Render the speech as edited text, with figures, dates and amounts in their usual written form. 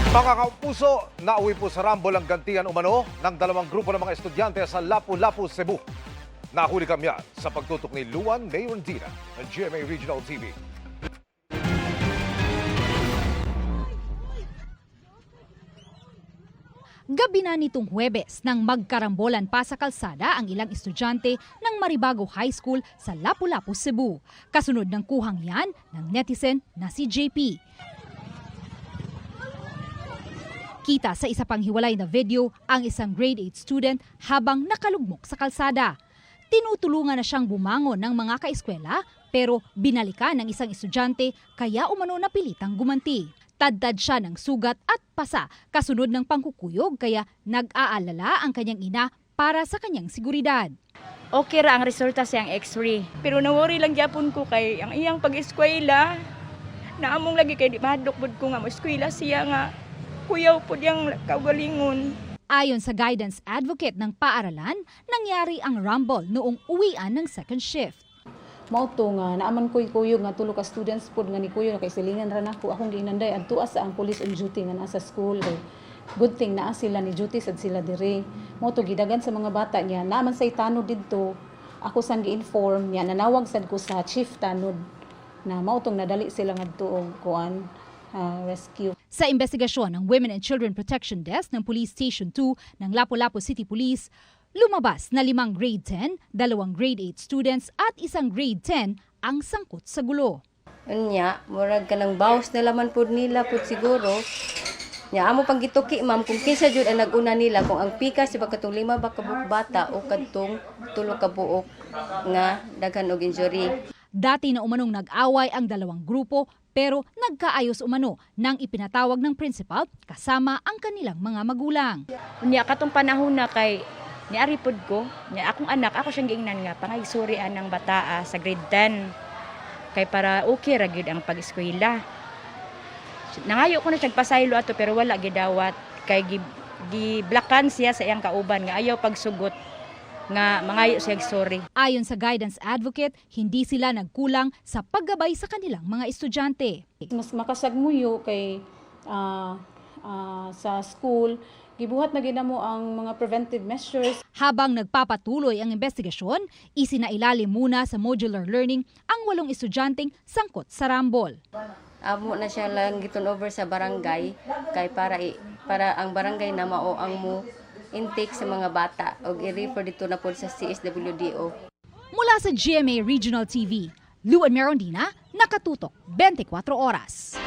Mga kapuso, nauwi po sa Rambol ang gantian umano ng dalawang grupo ng mga estudyante sa Lapu-Lapu, Cebu. Nahuli kami sa pagtutok ni Luan Mayorndina ng GMA Regional TV. Gabi na nitong Huwebes nang magkarambolan pa sa kalsada ang ilang estudyante ng Maribago High School sa Lapu-Lapu, Cebu. Kasunod ng kuhang yan ng netizen na si JP. Kita sa isa pang hiwalay na video ang isang grade 8 student habang nakalugmok sa kalsada. Tinutulungan na siyang bumangon ng mga kaeskwela pero binalikan ng isang estudyante kaya umano napilitang gumanti. Tadtad siya ng sugat at pasa kasunod ng pangkukuyog kaya nag-aalala ang kanyang ina para sa kanyang seguridad. Okay ra ang resulta siyang x-ray. Pero nawori lang gyapon ko kay ang iyang pag-eskwela. Naamong lagi kay di madukbod ko nga mo eskwela siya nga kuyaw po diyang kaugalingon. Ayon sa guidance advocate ng paaralan, nangyari ang rumble noong uwian ng second shift. Mao to nga naaman ko'y kuyog nga tulo ka students pod nga ni kuyo kay silingan ra nako akong giinanday adto sa ang police on duty nga nasa school. Good thing naa sila ni duty sad sila diri. Mao to gidagan sa mga bata niya naaman say tanod didto. Ako sang gi-inform niya nanawag sad ko sa chief tanod na mao tong nadali sila ngadto og kuan rescue. Sa investigasyon ng Women and Children Protection Desk ng Police Station 2 ng Lapu-Lapu City Police, lumabas na 5 grade 10, 2 grade 8 students at isang grade 10 ang sangkot sa gulo. Unya, murag ka ng bawas na laman pod nila pod siguro. Nya amo pang gituki ma'am kung kinsa jud ang naguna nila kung ang pika si katong 5 ba ka buok bata o kadtong 3 ka buok nga daghan og injury. Dati na umanong nag-away ang dalawang grupo pero nagkaayos umano nang ipinatawag ng principal kasama ang kanilang mga magulang. Unya katong panahon na kay niari pod ko, nya akong anak ako siyang giingnan nga pangaysurian ng bataa sa grade 10. Kay para okay ra gyud ang pag-eskwela. Nangayo ko na siyang pasaylo ato pero wala gidawat kay giblakan siya sa iyang kauban nga ayaw pagsugot nga mangayo siya sorry. Ayon sa guidance advocate, hindi sila nagkulang sa paggabay sa kanilang mga estudyante. Mas makasagmuyo kay sa school gibuhat na ginamo ang mga preventive measures. Habang nagpapatuloy ang investigasyon, isinailalim muna sa modular learning ang 8 estudyanteng sangkot sa rambol. Amo na siya lang giturnover sa barangay kay para ang barangay na mao ang mo intake sa mga bata og i-refer dito na pod sa CSWDO. Mula sa GMA Regional TV, Luan Mayorndina, nakatutok 24 oras.